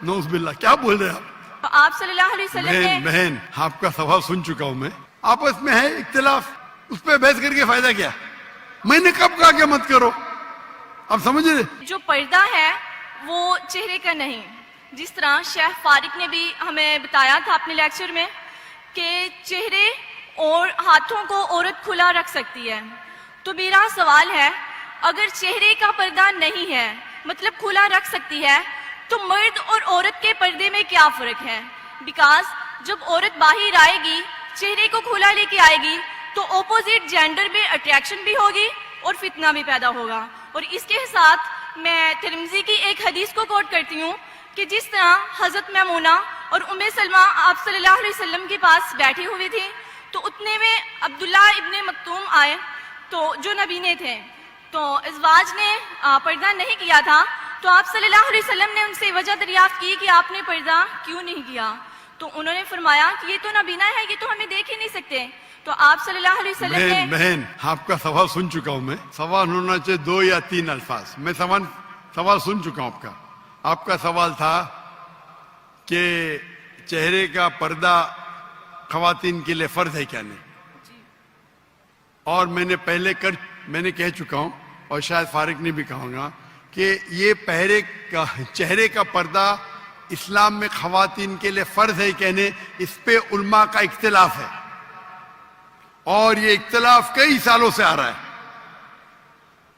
नौज बिल्ला, क्या बोल रहे हैं आप? तो आप सल्लल्लाहु अलैहि वसल्लम ने बहन आपका सवाल सुन चुका हूं मैं। आपस में है इख्तिलाफ, उस पर बहस करके फायदा क्या? मैंने कब कहा कि मत करो? आप समझ रहे? जो पर्दा है वो चेहरे का नहीं, जिस तरह शेख फारिक ने भी हमें बताया था अपने लेक्चर में कि चेहरे और हाथों को औरत खुला रख सकती है। तो मेरा सवाल है, अगर चेहरे का पर्दा नहीं है, मतलब खुला रख सकती है, तो मर्द और औरत के पर्दे में क्या फर्क है? बिकॉज जब औरत बाहर आएगी, चेहरे को खुला लेके आएगी, तो ऑपोजिट जेंडर में अट्रैक्शन भी होगी और फितना भी पैदा होगा। और इसके साथ मैं तिरमिज़ी की एक हदीस को कोट करती हूँ कि जिस तरह हज़रत मैमूना और उम्मे सलमा आप सल्लल्लाहु अलैहि वसल्लम के पास बैठी हुई थी, तो उतने में अब्दुल्ला इब्ने मक्तूम आए, तो जो नबीने थे, तो इज़वाज ने पर्दा नहीं किया था, तो आप सल्लल्लाहु अलैहि वसल्लम ने उनसे वजह दरियाफ्त की कि आपने पर्दा क्यों नहीं किया? तो उन्होंने फरमाया कि ये तो नबीना है, ये तो हमें देख ही नहीं सकते। तो आप सल्लल्लाहु अलैहि वसल्लम ने बहन आपका सवाल सुन चुका हूं मैं। सवाल होना चाहिए 2 या 3 अल्फाज। मैं सवाल सुन चुका हूं आपका। आपका सवाल था कि चेहरे का पर्दा खवातीन के लिए फर्ज है क्या नहीं, और मैंने कह चुका हूं और शायद फारिक ने भी कहूंगा कि ये चेहरे का पर्दा इस्लाम में खवातीन के लिए फर्ज है कहने, इस पे उल्मा का इख्तिलाफ है, और ये इख्तिलाफ कई सालों से आ रहा है।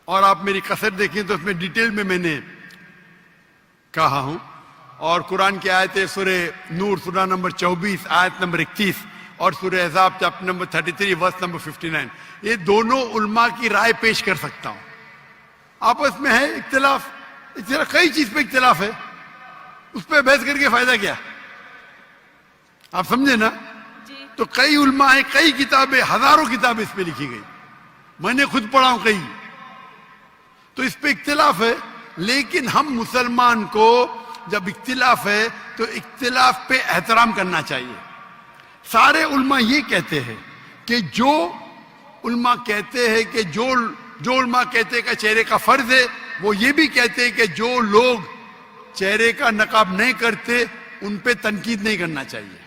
और आप मेरी कसर देखें तो उसमें डिटेल में मैंने कहा हूं। और कुरान की आयतें सूरे नूर सूरा नंबर 24 आयत नंबर 31 और सूरे अहज़ाब चैप्टर नंबर 33 वर्स नंबर 59, ये दोनों उल्मा की राय पेश कर सकता हूं। आपस में है इख्तिलाफ, कई चीज पे इख्तिलाफ है, उस पर बहस करके फायदा क्या? आप समझे ना? तो कई उल्मा है, कई किताबें, हजारों किताबें इस पे लिखी गई, मैंने खुद पढ़ा हूं कई। तो इस पे इख्तिलाफ है, लेकिन हम मुसलमान को जब इख्तिलाफ है तो इख्तिलाफ पे एहतराम करना चाहिए। सारे उल्मा ये कहते हैं कि जो उल्मा कहते हैं कि जो उल्मा कहते हैं कि चेहरे का फर्ज है, वो ये भी कहते हैं कि जो लोग चेहरे का नकाब नहीं करते उन पे तनकीद नहीं करना चाहिए,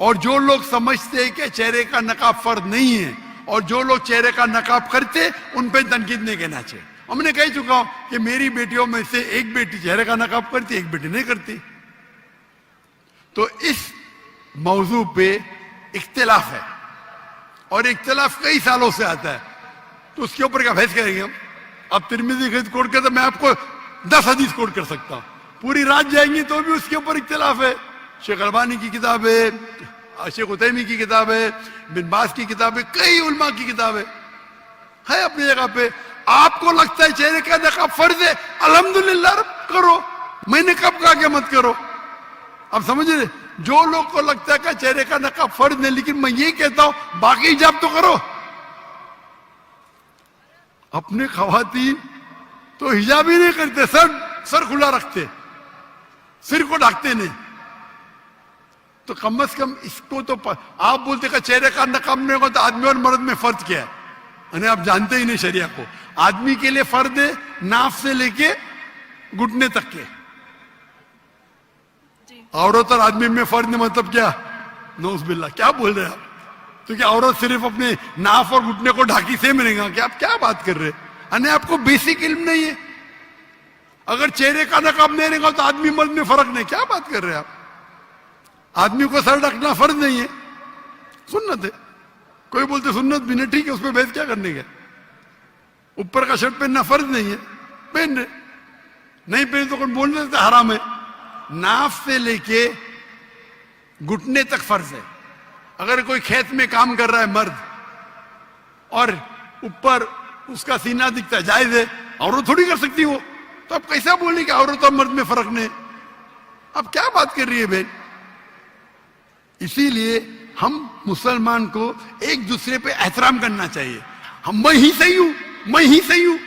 और जो लोग समझते हैं कि चेहरे का नकाब फर्ज नहीं है और जो लोग चेहरे का नकाब करते उन पे तनकीद नहीं कहना चाहिए। और मैंने कह चुका हूं कि मेरी बेटियों में से एक बेटी चेहरे का नकाब करती, एक बेटी नहीं करती। तो इस मौजू पे इख्तिलाफ है, और इख्तिलाफ कई सालों से आता है, तो उसके ऊपर क्या बहस करेंगे हम? अब तिरमिज़ी कोट कर तो मैं आपको 10 हदीस कोट कर सकता हूं, पूरी रात जाएंगी तो भी उसके ऊपर इख्तिलाफ है। शेख अलबानी की किताब है, शेख उतैमी की किताब है, बिन बास की किताब है, कई उल्मा की किताब है अपनी जगह पे। आपको लगता है चेहरे का नकाब फर्ज है, अल्हम्दुलिल्लाह करो, मैंने कब कहा कि मत करो? आप समझ रहे? जो लोग को लगता है कि चेहरे का नकाब फर्ज नहीं, लेकिन मैं ये कहता हूं बाकी हिजाब तो करो। अपने खवातीन तो हिजाब ही नहीं करते, सर खुला रखते, सिर को ढकते नहीं। तो कम से कम इसको तो आप बोलते कि चेहरे का नकाब नहीं होगा तो आदमी और मर्द में फर्ज क्या है? यानी आप जानते ही नहीं शरिया को। आदमी के लिए फर्ज है नाफ से लेके घुटने तक के, औरत और आदमी में फर्ज नहीं, मतलब क्या? नौज बिल्ला, क्या बोल रहे हैं आप? तो क्या औरत सिर्फ अपने नाफ और घुटने को ढाकी से मिलेगा क्या? आप क्या बात कर रहे हैं? यानी आपको बेसिक इल्म नहीं है। अगर चेहरे का नकाब नहीं रहेगा तो आदमी मर्द में फर्क नहीं, क्या बात कर रहे हैं आप? आदमी को सर ढकना फर्ज नहीं है, सुन्नत है। कोई बोलते सुन्नत भी नहीं, ठीक है, उस पर बहस क्या करने का? ऊपर का शर्ट पहनना फर्ज नहीं है, पहन रहे, नहीं पहने तो कोई बोलने से हराम है। नाफ से लेके घुटने तक फर्ज है। अगर कोई खेत में काम कर रहा है मर्द और ऊपर उसका सीना दिखता है, जायज है, औरत थोड़ी कर सकती हो, तो आप कैसा बोलने कि औरत और मर्द में फर्क नहीं? आप क्या बात कर रही है बहन? इसीलिए हम मुसलमान को एक दूसरे पे एहतराम करना चाहिए। हम मैं ही सही हूं, मैं ही सही हूं,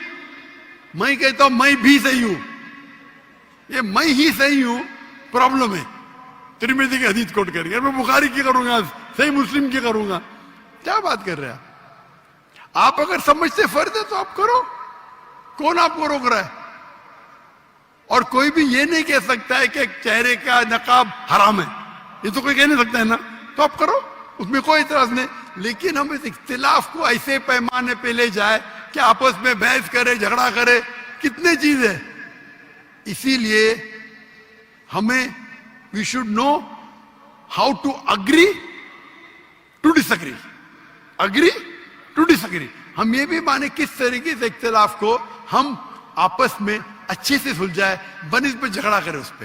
मैं कहता हूं मैं भी सही हूं, ये मैं ही सही हूं प्रॉब्लम है। तिरमिज़ी की हदीस कोट करेंगे, मैं बुखारी की करूंगा, सही मुस्लिम की करूंगा, क्या बात कर रहे हैं आप? अगर समझते फर्ज है तो आप करो, कौन आपको रोक रहा है? اور کوئی بھی یہ نہیں کہہ سکتا ہے کہ چہرے کا نقاب حرام ہے، یہ تو کوئی کہہ نہیں سکتا ہے نا، تو آپ کرو، اس میں کوئی اعتراض نہیں. لیکن ہم اس اختلاف کو ایسے پیمانے پہ لے جائے کہ آپس میں بحث کرے، جھگڑا کرے، کتنے چیز ہے. اسی لیے ہمیں we should know how to agree to disagree, agree to disagree. ہم یہ بھی مانے کس طریقے سے اختلاف کو ہم آپس میں اچھے سے سلجھائے، بنسبت جھگڑا کرے اس پہ.